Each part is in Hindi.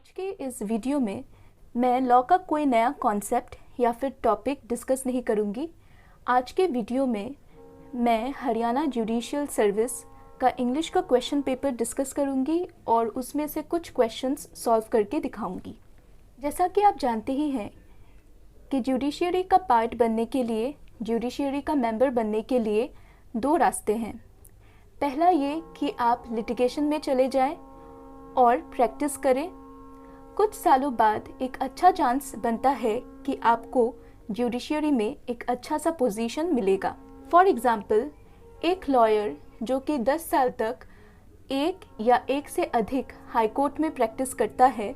आज के इस वीडियो में मैं लॉ का कोई नया कॉन्सेप्ट या फिर टॉपिक डिस्कस नहीं करूंगी। आज के वीडियो में मैं हरियाणा जुडिशियल सर्विस का इंग्लिश का क्वेश्चन पेपर डिस्कस करूंगी और उसमें से कुछ क्वेश्चंस सॉल्व करके दिखाऊंगी। जैसा कि आप जानते ही हैं कि जुडिशियरी का पार्ट बनने के लिए, जुडिशियरी का मेंबर बनने के लिए दो रास्ते हैं। पहला ये कि आप लिटिगेशन में चले जाएं और प्रैक्टिस करें। कुछ सालों बाद एक अच्छा चांस बनता है कि आपको जुडिशियरी में एक अच्छा सा पोजीशन मिलेगा। फॉर एग्ज़ाम्पल, एक लॉयर जो कि 10 साल तक एक या एक से अधिक हाई कोर्ट में प्रैक्टिस करता है,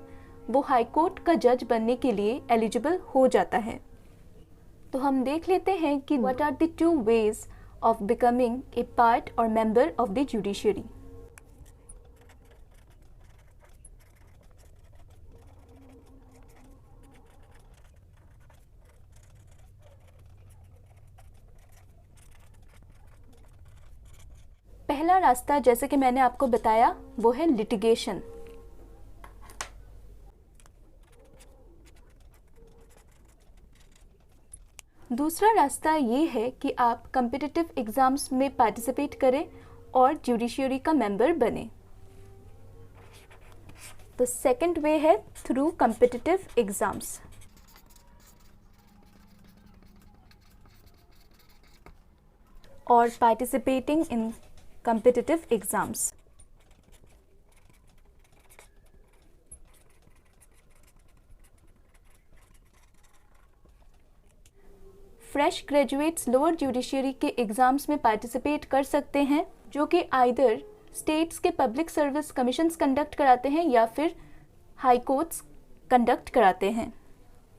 वो हाई कोर्ट का जज बनने के लिए एलिजिबल हो जाता है। तो हम देख लेते हैं कि what are the two ways of becoming a part और मेंबर ऑफ द जुडिशियरी। पहला रास्ता, जैसे कि मैंने आपको बताया, वो है लिटिगेशन। दूसरा रास्ता ये है कि आप कॉम्पिटिटिव एग्जाम्स में पार्टिसिपेट करें और जुडिशियरी का मेंबर बने। तो सेकंड वे है थ्रू कॉम्पिटिटिव एग्जाम्स। और participating in competitive exams. Fresh graduates lower judiciary के एग्ज़ाम्स में पार्टिसिपेट कर सकते हैं, जो कि आइदर स्टेट्स के पब्लिक सर्विस कमीशंस कंडक्ट कराते हैं या फिर हाई कोर्ट्स कंडक्ट कराते हैं।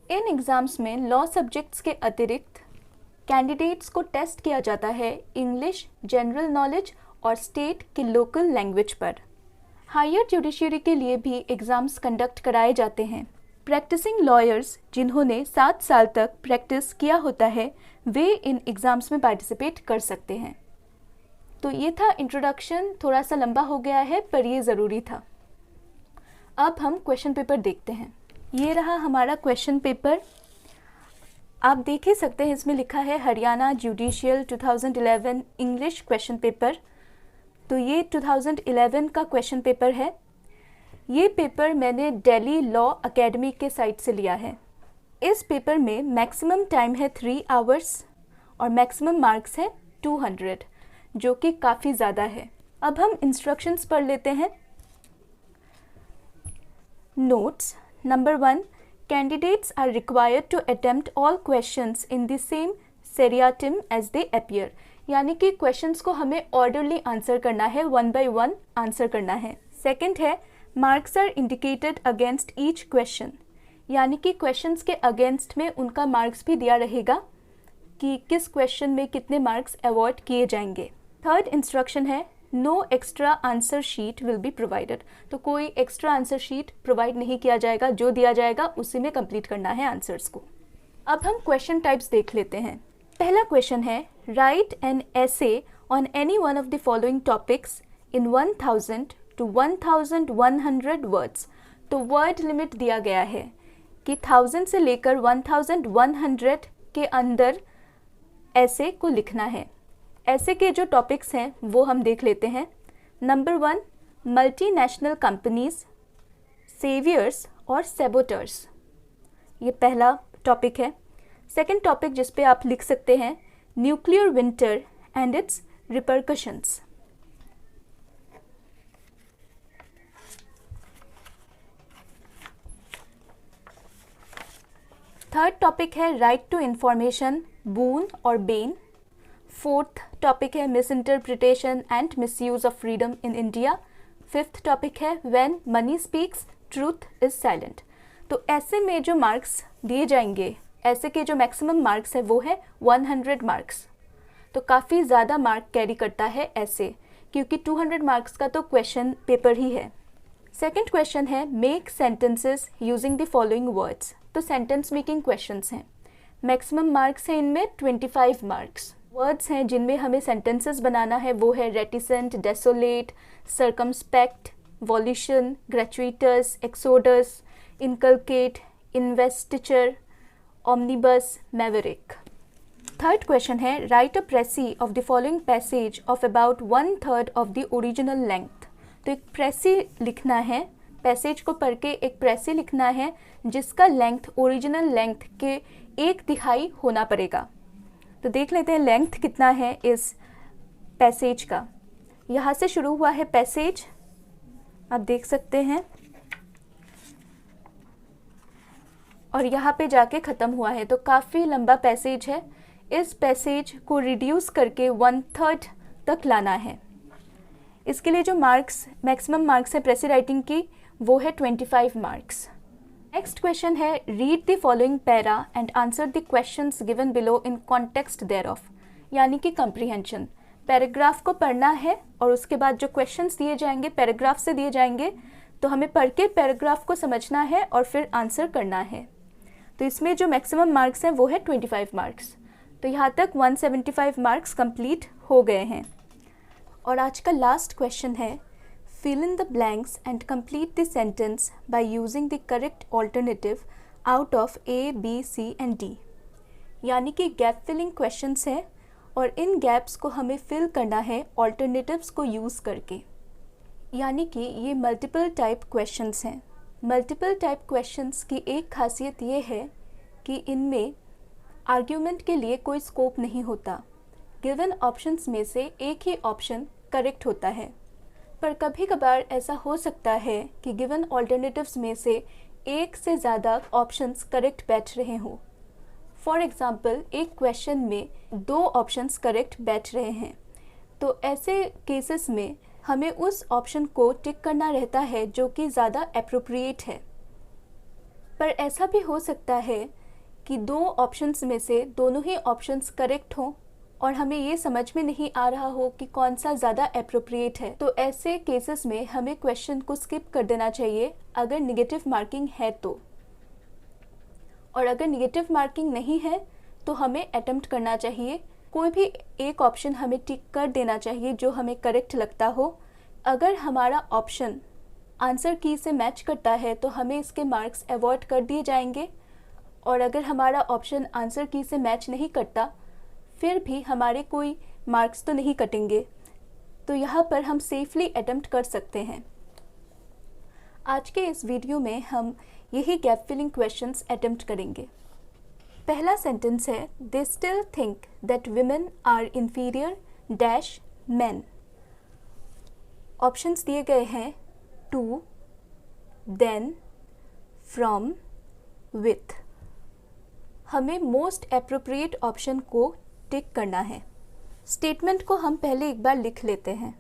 इन एग्ज़ाम्स में लॉ सब्जेक्ट्स के अतिरिक्त कैंडिडेट्स को टेस्ट किया जाता है इंग्लिश, जनरल नॉलेज और स्टेट के लोकल लैंग्वेज पर। हायर जुडिशियरी के लिए भी एग्ज़ाम्स कंडक्ट कराए जाते हैं। प्रैक्टिसिंग लॉयर्स जिन्होंने 7 साल तक प्रैक्टिस किया होता है, वे इन एग्ज़ाम्स में पार्टिसिपेट कर सकते हैं। तो ये था इंट्रोडक्शन, थोड़ा सा लंबा हो गया है पर ये ज़रूरी था। अब हम क्वेश्चन पेपर देखते हैं। ये रहा हमारा क्वेश्चन पेपर। आप देख ही सकते हैं, इसमें लिखा है Haryana judicial 2011 English question paper. तो ये 2011 का क्वेश्चन पेपर है। ये पेपर मैंने दिल्ली लॉ एकेडमी के साइट से लिया है। इस पेपर में मैक्सिमम टाइम है 3 आवर्स और मैक्सिमम मार्क्स है 200, जो कि काफ़ी ज़्यादा है। अब हम इंस्ट्रक्शंस पढ़ लेते हैं। Notes number 1, candidates are required to attempt all questions in the same seriatim as they appear, यानी कि क्वेश्चंस को हमें ऑर्डरली आंसर करना है, 1 by 1 आंसर करना है। सेकंड है marks are indicated against each question, यानी कि क्वेश्चंस के अगेंस्ट में उनका मार्क्स भी दिया रहेगा कि किस क्वेश्चन में कितने मार्क्स अवॉर्ड किए जाएंगे। थर्ड इंस्ट्रक्शन है no extra answer sheet will be provided, तो कोई एक्स्ट्रा आंसर शीट प्रोवाइड नहीं किया जाएगा, जो दिया जाएगा उसी में कंप्लीट करना है आंसर्स को। अब हम क्वेश्चन टाइप्स देख लेते हैं। पहला क्वेश्चन है right an essay on any one of the following topics in 1000 to 1100 words. तो वर्ड लिमिट दिया गया है कि 1000 से लेकर 1100 के अंदर ऐसे को लिखना है। ऐसे के जो टॉपिक्स हैं वो हम देख लेते हैं। नंबर 1, मल्टीनेशनल कंपनीज, सेवियर्स और सेबोटर्स। ये पहला टॉपिक है। सेकेंड टॉपिक जिस पे आप लिख सकते हैं nuclear winter and its repercussions. Third topic है राइट टू इंफॉर्मेशन, बून और बेन। फोर्थ टॉपिक है misinterpretation and misuse of freedom in India. Fifth topic है when money speaks truth is silent. तो ऐसे में जो मार्क्स दिए जाएंगे, ऐसे के जो मैक्सिमम मार्क्स है वो है 100 मार्क्स। तो काफ़ी ज़्यादा मार्क कैरी करता है ऐसे, क्योंकि 200 मार्क्स का तो क्वेश्चन पेपर ही है। सेकंड क्वेश्चन है make sentences using the following words. तो सेंटेंस मेकिंग क्वेश्चंस हैं। मैक्सिमम मार्क्स हैं इनमें 25 मार्क्स। वर्ड्स हैं जिनमें हमें सेंटेंसेस बनाना है, वो है reticent, desolate, circumspect, volution, gratuitous, exodus, inculcate, investiture, omnibus, maverick. Third question है, write a precis of the following passage of about 1/3 of the original length. तो एक प्रेसी लिखना है, पैसेज को पढ़ के एक प्रेसी लिखना है जिसका लेंथ ओरिजिनल लेंथ के 1/3 होना पड़ेगा। तो देख लेते हैं लेंथ कितना है इस पैसेज का। यहाँ से शुरू हुआ है पैसेज, आप देख सकते हैं, और यहाँ पे जाके ख़त्म हुआ है, तो काफ़ी लंबा पैसेज है। इस पैसेज को रिड्यूस करके 1/3 तक लाना है। इसके लिए जो मार्क्स, मैक्सिमम मार्क्स है प्रेसी राइटिंग की, वो है 25 मार्क्स। नेक्स्ट क्वेश्चन है, read the following para and answer the questions given below in context thereof, यानी कि कम्प्रीहेंशन। पैराग्राफ को पढ़ना है और उसके बाद जो क्वेश्चंस दिए जाएंगे पैराग्राफ से दिए जाएंगे, तो हमें पढ़ के पैराग्राफ को समझना है और फिर आंसर करना है। तो इसमें जो मैक्सिमम मार्क्स हैं वो है 25 मार्क्स। तो यहाँ तक 175 मार्क्स कंप्लीट हो गए हैं। और आज का लास्ट क्वेश्चन है, fill in the blanks and complete the sentence by using the correct alternative out of A, B, C and D। यानी कि गैप फिलिंग क्वेश्चंस हैं और इन गैप्स को हमें फिल करना है ऑल्टरनेटिव्स को यूज़ करके। यानी कि ये मल्टीपल टाइप क्वेश्चंस हैं। मल्टीपल टाइप क्वेश्चंस की एक खासियत ये है कि इनमें आर्ग्यूमेंट के लिए कोई स्कोप नहीं होता। गिवन ऑप्शंस में से एक ही ऑप्शन करेक्ट होता है, पर कभी कभार ऐसा हो सकता है कि गिवन ऑल्टरनेटिव्स में से एक से ज़्यादा ऑप्शंस करेक्ट बैठ रहे हों। फॉर एग्ज़ाम्पल, एक क्वेश्चन में 2 ऑप्शंस करेक्ट बैठ रहे हैं, तो ऐसे केसेस में हमें उस ऑप्शन को टिक करना रहता है जो कि ज़्यादा एप्रोप्रिएट है। पर ऐसा भी हो सकता है कि 2 ऑप्शंस में से दोनों ही ऑप्शंस करेक्ट हों और हमें ये समझ में नहीं आ रहा हो कि कौन सा ज़्यादा एप्रोप्रिएट है। तो ऐसे केसेस में हमें क्वेश्चन को स्किप कर देना चाहिए अगर निगेटिव मार्किंग है तो। और अगर निगेटिव मार्किंग नहीं है तो हमें अटेम्प्ट करना चाहिए। कोई भी एक ऑप्शन हमें टिक कर देना चाहिए जो हमें करेक्ट लगता हो। अगर हमारा ऑप्शन आंसर की से मैच करता है तो हमें इसके मार्क्स अवॉइड कर दिए जाएंगे, और अगर हमारा ऑप्शन आंसर की से मैच नहीं करता फिर भी हमारे कोई मार्क्स तो नहीं कटेंगे। तो यहाँ पर हम सेफली अटेम्प्ट कर सकते हैं। आज के इस वीडियो में हम यही गैप फिलिंग क्वेश्चंस अटेम्प्ट करेंगे। पहला सेंटेंस है, they still think that women are inferior dash man. Options दिए गए हैं टू, देन, फ्रॉम, विथ। हमें मोस्ट एप्रोप्रिएट ऑप्शन को टिक करना है। स्टेटमेंट को हम पहले एक बार लिख लेते हैं।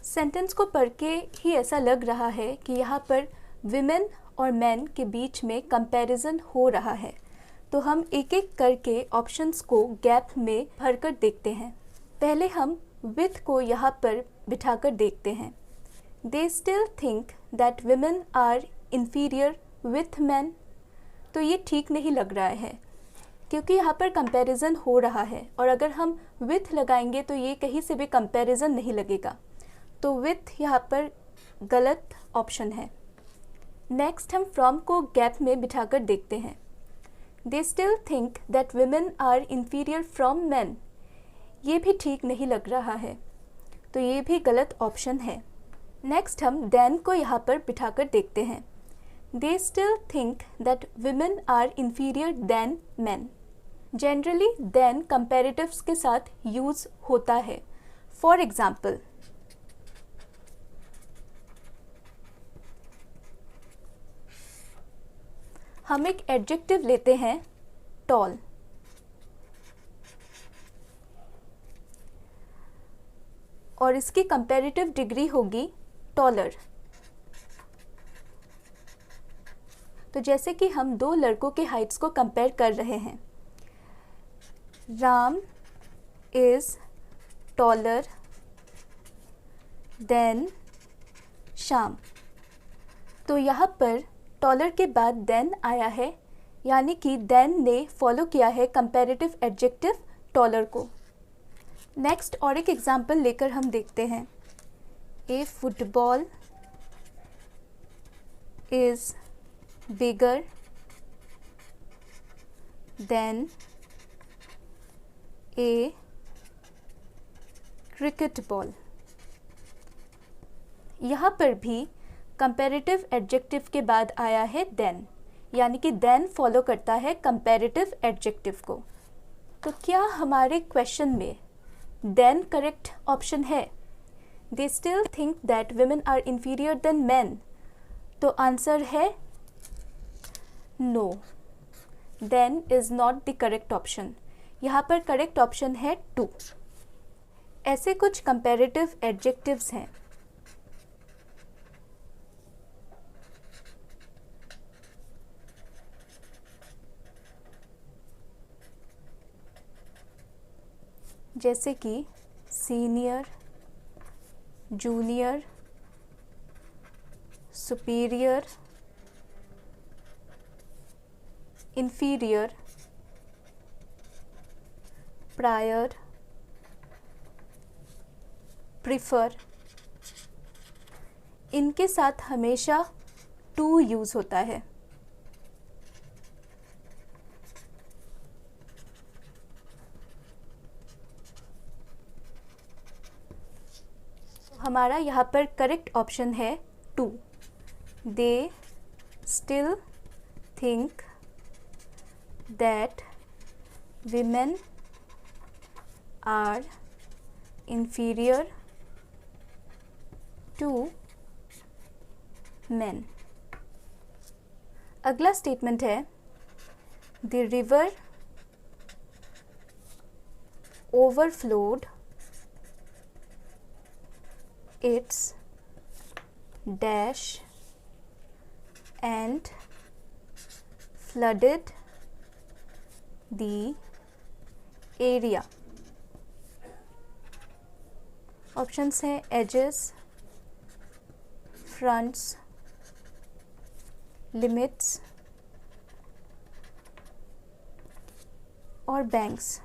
सेंटेंस को पढ़ के ही ऐसा लग रहा है कि यहाँ पर विमेन और मैन के बीच में कंपैरिजन हो रहा है। तो हम एक एक करके ऑप्शंस को गैप में भरकर देखते हैं। पहले हम विथ को यहाँ पर बिठाकर देखते हैं। They still think that women are inferior with man. तो ये ठीक नहीं लग रहा है क्योंकि यहाँ पर कंपैरिजन हो रहा है, और अगर हम विथ लगाएंगे तो ये कहीं से भी कंपैरिजन नहीं लगेगा। तो विथ यहाँ पर गलत ऑप्शन है। नेक्स्ट हम फ्रॉम को गैप में बिठाकर देखते हैं। They still think that women are inferior from man. ये भी ठीक नहीं लग रहा है, तो ये भी गलत ऑप्शन है। नेक्स्ट हम देन को यहाँ पर बिठाकर देखते हैं। They still think that women are inferior than man. Generally than comparatives के साथ यूज़ होता है। फॉर एग्ज़ाम्पल, हम एक एडजेक्टिव लेते हैं टॉल। और इसकी कंपैरेटिव डिग्री होगी टॉलर। तो जैसे कि हम 2 लड़कों के हाइट्स को कंपेयर कर रहे हैं। Ram is taller than Shyam. तो यहाँ पर टॉलर के बाद देन आया है, यानी कि देन ने फॉलो किया है कंपैरेटिव एडजेक्टिव टॉलर को। नेक्स्ट और एक एग्जाम्पल लेकर हम देखते हैं। A football is bigger than a cricket ball. यहाँ पर भी कंपैरेटिव एडजेक्टिव के बाद आया है देन, यानी कि देन फॉलो करता है कंपैरेटिव एडजेक्टिव को। तो क्या हमारे क्वेश्चन में देन करेक्ट ऑप्शन है? They still think that women are inferior than men, तो आंसर है no, than is not the correct option. यहाँ पर करेक्ट ऑप्शन है टू। ऐसे कुछ कंपैरेटिव एडजेक्टिव्स हैं। जैसे कि senior, junior, superior, inferior, prior, prefer, इनके साथ हमेशा टू यूज़ होता है। हमारा यहाँ पर करेक्ट ऑप्शन है to. They still think that women are inferior to men। अगला स्टेटमेंट है the river overflowed its dash and flooded the area। ऑप्शंस हैं edges, fronts, limits और banks।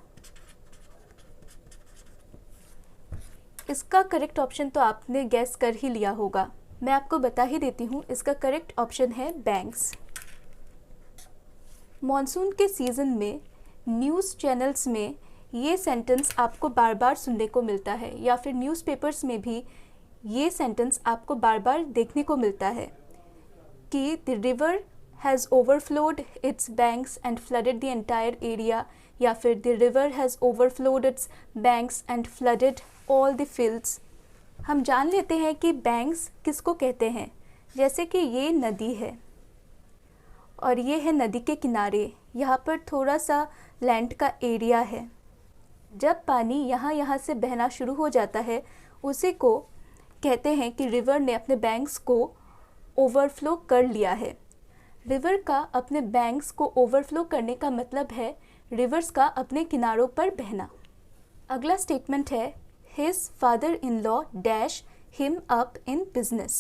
इसका करेक्ट ऑप्शन तो आपने गैस कर ही लिया होगा, मैं आपको बता ही देती हूँ। इसका करेक्ट ऑप्शन है बैंक्स। मॉनसून के सीज़न में न्यूज़ चैनल्स में ये सेंटेंस आपको बार बार सुनने को मिलता है, या फिर न्यूज़पेपर्स में भी ये सेंटेंस आपको बार बार देखने को मिलता है कि the river has overflowed its banks and flooded the entire area, या फिर the river has overflowed its banks and flooded all the fields. हम जान लेते हैं कि बैंक्स किसको कहते हैं। जैसे कि ये नदी है और ये है नदी के किनारे, यहाँ पर थोड़ा सा लैंड का एरिया है। जब पानी यहाँ से बहना शुरू हो जाता है, उसी को कहते हैं कि रिवर ने अपने बैंक्स को ओवरफ्लो कर लिया है। रिवर का अपने बैंक्स को ओवरफ्लो करने का मतलब है रिवर्स का अपने किनारों पर बहना। अगला स्टेटमेंट है His father-in-law dash him up in business।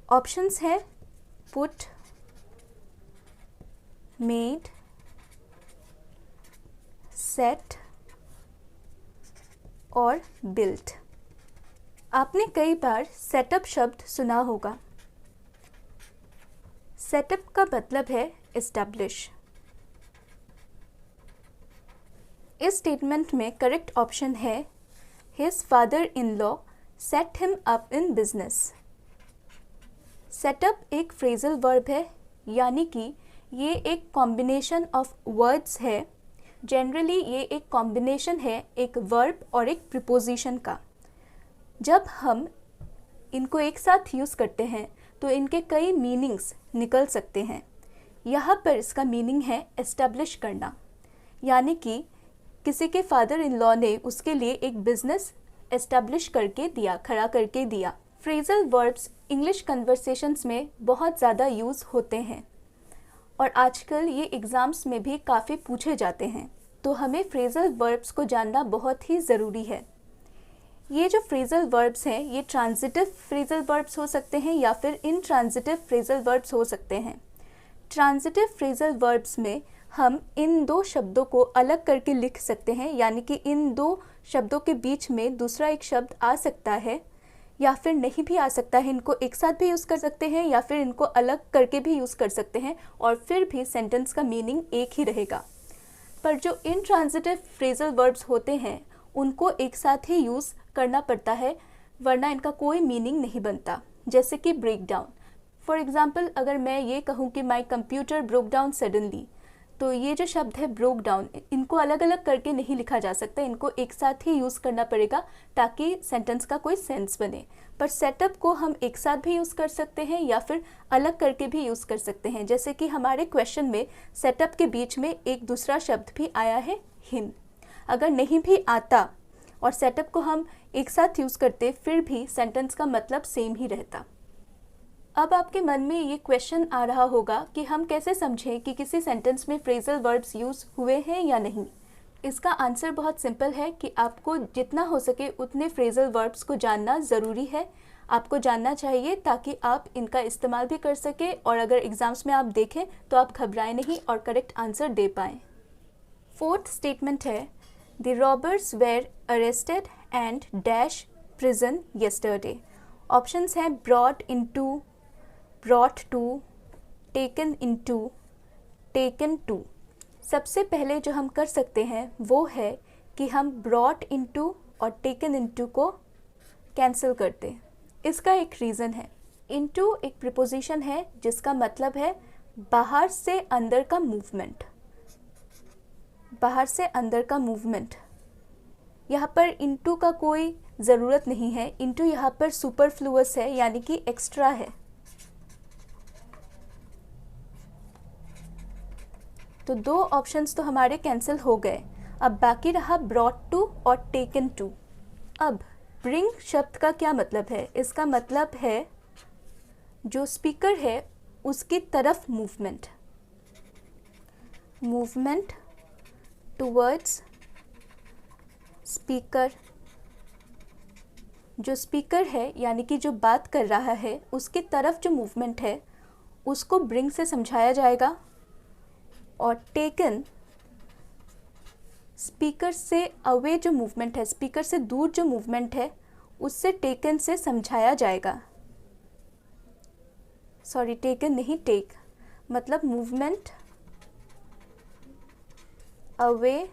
Options है put, made, set और built। आपने कई बार सेटअप शब्द सुना होगा। सेटअप का मतलब है एस्टैब्लिश। इस स्टेटमेंट में करेक्ट ऑप्शन है His father-in-law set him up in business। Setup एक फ्रेजल वर्ब है, यानी कि ये एक कॉम्बिनेशन ऑफ वर्ड्स है। जनरली ये एक कॉम्बिनेशन है एक वर्ब और एक प्रीपोजिशन का। जब हम इनको एक साथ यूज़ करते हैं तो इनके कई मीनिंग्स निकल सकते हैं। यहाँ पर इसका मीनिंग है एस्टैब्लिश करना, यानी कि किसी के फादर इन लॉ ने उसके लिए एक बिजनेस एस्टैब्लिश करके दिया, खड़ा करके दिया। फ्रेजल वर्ब्स इंग्लिश कन्वर्सेशंस में बहुत ज़्यादा यूज़ होते हैं और आजकल ये एग्ज़ाम्स में भी काफ़ी पूछे जाते हैं, तो हमें फ्रेजल वर्ब्स को जानना बहुत ही ज़रूरी है। ये जो फ्रेजल वर्ब्स हैं ये ट्रांजिटिव फ्रेजल वर्ब्स हो सकते हैं या फिर इनट्रांजिटिव फ्रेजल वर्ब्स हो सकते हैं। ट्रांजिटिव फ्रेजल वर्ब्स में हम इन दो शब्दों को अलग करके लिख सकते हैं, यानी कि इन दो शब्दों के बीच में दूसरा एक शब्द आ सकता है, या फिर नहीं भी आ सकता है, इनको एक साथ भी यूज़ कर सकते हैं या फिर इनको अलग करके भी यूज़ कर सकते हैं और फिर भी सेंटेंस का मीनिंग एक ही रहेगा। पर जो इंट्रांजिटिव फ्रेजल वर्ब्स होते हैं उनको एक साथ ही यूज़ करना पड़ता है, वरना इनका कोई मीनिंग नहीं बनता। जैसे कि ब्रेक डाउन। फॉर एग्ज़ाम्पल, अगर मैं ये कहूँ कि my computer broke down suddenly, तो ये जो शब्द है ब्रोक डाउन, इनको अलग अलग करके नहीं लिखा जा सकता, इनको एक साथ ही यूज़ करना पड़ेगा ताकि सेंटेंस का कोई सेंस बने। पर सेटअप को हम एक साथ भी यूज़ कर सकते हैं या फिर अलग करके भी यूज़ कर सकते हैं। जैसे कि हमारे क्वेश्चन में सेटअप के बीच में एक दूसरा शब्द भी आया है, हिन। अगर नहीं भी आता और सेटअप को हम एक साथ यूज़ करते, फिर भी सेंटेंस का मतलब सेम ही रहता। अब आपके मन में ये क्वेश्चन आ रहा होगा कि हम कैसे समझें कि किसी सेंटेंस में फ्रेजल वर्ब्स यूज़ हुए हैं या नहीं। इसका आंसर बहुत सिंपल है कि आपको जितना हो सके उतने फ्रेजल वर्ब्स को जानना ज़रूरी है। आपको जानना चाहिए ताकि आप इनका इस्तेमाल भी कर सकें और अगर एग्ज़ाम्स में आप देखें तो आप घबराएं नहीं और करेक्ट आंसर दे पाएँ। फोर्थ स्टेटमेंट है, the robbers were arrested and dash prison yesterday. Options हैं brought into, brought to, taken into, taken to। सबसे पहले जो हम कर सकते हैं वो है कि हम brought into और taken into को कैंसिल कर दें। इसका एक रीज़न है। into एक प्रीपोजिशन है जिसका मतलब है बाहर से अंदर का मूवमेंट, बाहर से अंदर का मूवमेंट। यहाँ पर into का कोई ज़रूरत नहीं है। into यहाँ पर सुपरफ्लुअस है, यानी कि एक्स्ट्रा है। तो दो ऑप्शंस तो हमारे कैंसिल हो गए। अब बाकी रहा ब्रॉट टू और टेकन टू। अब ब्रिंग शब्द का क्या मतलब है? इसका मतलब है जो स्पीकर है उसकी तरफ मूवमेंट, मूवमेंट टुवर्ड्स स्पीकर। जो स्पीकर है यानी कि जो बात कर रहा है उसकी तरफ जो मूवमेंट है उसको ब्रिंग से समझाया जाएगा। और टेकन स्पीकर से अवे जो मूवमेंट है, स्पीकर से दूर जो मूवमेंट है उससे टेकन से समझाया जाएगा। सॉरी, टेकन नहीं, टेक मतलब मूवमेंट अवे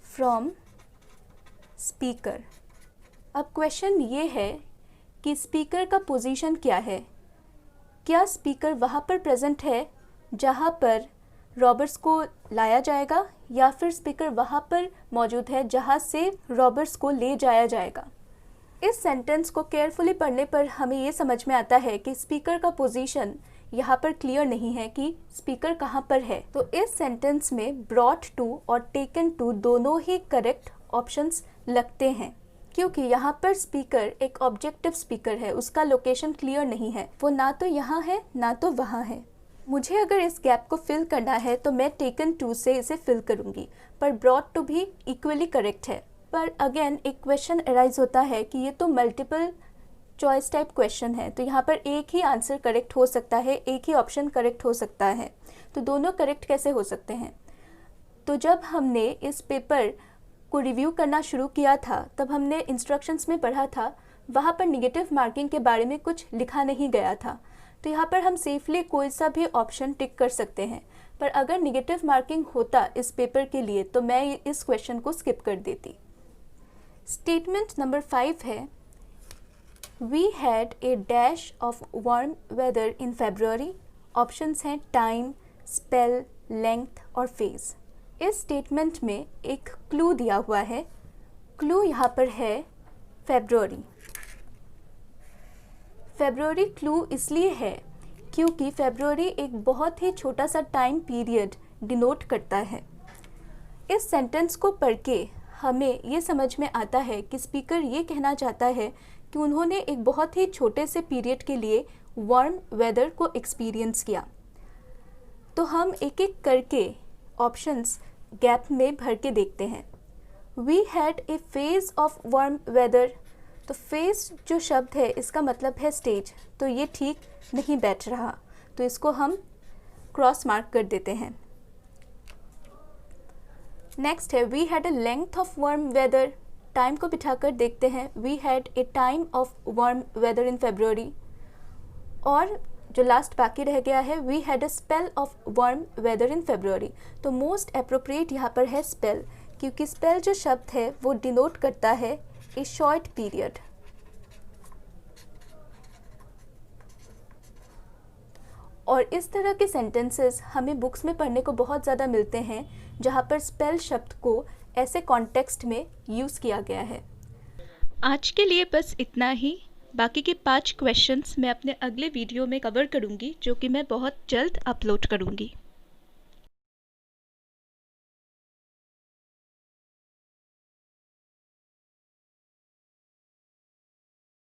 फ्रॉम स्पीकर। अब क्वेश्चन ये है कि स्पीकर का पोजीशन क्या है? क्या स्पीकर वहाँ पर प्रेजेंट है जहाँ पर रॉबर्स को लाया जाएगा, या फिर स्पीकर वहाँ पर मौजूद है जहाँ से रॉबर्स को ले जाया जाएगा? इस सेंटेंस को केयरफुली पढ़ने पर हमें ये समझ में आता है कि स्पीकर का पोजीशन यहाँ पर क्लियर नहीं है कि स्पीकर कहाँ पर है। तो इस सेंटेंस में ब्रॉट टू और टेकन टू दोनों ही करेक्ट ऑप्शंस लगते हैं, क्योंकि यहाँ पर स्पीकर एक ऑब्जेक्टिव स्पीकर है, उसका लोकेशन क्लियर नहीं है, वो ना तो यहाँ है ना तो वहाँ है। मुझे अगर इस गैप को फिल करना है तो मैं टेकन टू से इसे फिल करूँगी, पर ब्रॉट टू भी इक्वली करेक्ट है। पर अगेन एक क्वेश्चन अराइज होता है कि ये तो मल्टीपल चॉइस टाइप क्वेश्चन है, तो यहाँ पर एक ही आंसर करेक्ट हो सकता है, एक ही ऑप्शन करेक्ट हो सकता है, तो दोनों करेक्ट कैसे हो सकते हैं? तो जब हमने इस पेपर को रिव्यू करना शुरू किया था तब हमने इंस्ट्रक्शंस में पढ़ा था, वहाँ पर निगेटिव मार्किंग के बारे में कुछ लिखा नहीं गया था। तो यहाँ पर हम सेफली कोई सा भी ऑप्शन टिक कर सकते हैं, पर अगर निगेटिव मार्किंग होता इस पेपर के लिए तो मैं इस क्वेश्चन को स्किप कर देती। स्टेटमेंट नंबर 5 है, we had a dash of warm weather in February. Options हैं टाइम, स्पेल, लेंथ और फेज। इस स्टेटमेंट में एक क्लू दिया हुआ है। क्लू यहाँ पर है फेब्रुअरी। फेब्रुअरी क्लू इसलिए है क्योंकि फेब्रुअरी एक बहुत ही छोटा सा टाइम पीरियड डिनोट करता है। इस सेंटेंस को पढ़ के हमें ये समझ में आता है कि स्पीकर ये कहना चाहता है कि उन्होंने एक बहुत ही छोटे से पीरियड के लिए वार्म वेदर को एक्सपीरियंस किया। तो हम एक एक करके ऑप्शंस गैप में भर के देखते हैं। We had a phase of warm weather, तो फेज जो शब्द है इसका मतलब है स्टेज, तो ये ठीक नहीं बैठ रहा, तो इसको हम क्रॉस मार्क कर देते हैं। नेक्स्ट है we had a length of warm weather, time को बिठाकर देखते हैं, we had a time of warm weather in February. और जो लास्ट बाकी रह गया है, we had a spell of warm weather in February. तो मोस्ट अप्रोप्रिएट यहाँ पर है स्पेल, क्योंकि स्पेल जो शब्द है वो डिनोट करता है ए शॉर्ट पीरियड। और इस तरह के सेंटेंसेस हमें बुक्स में पढ़ने को बहुत ज़्यादा मिलते हैं, जहाँ पर स्पेल शब्द को ऐसे कॉन्टेक्स्ट में यूज़ किया गया है। आज के लिए बस इतना ही। बाकी के 5 क्वेश्चंस मैं अपने अगले वीडियो में कवर करूँगी, जो कि मैं बहुत जल्द अपलोड करूँगी।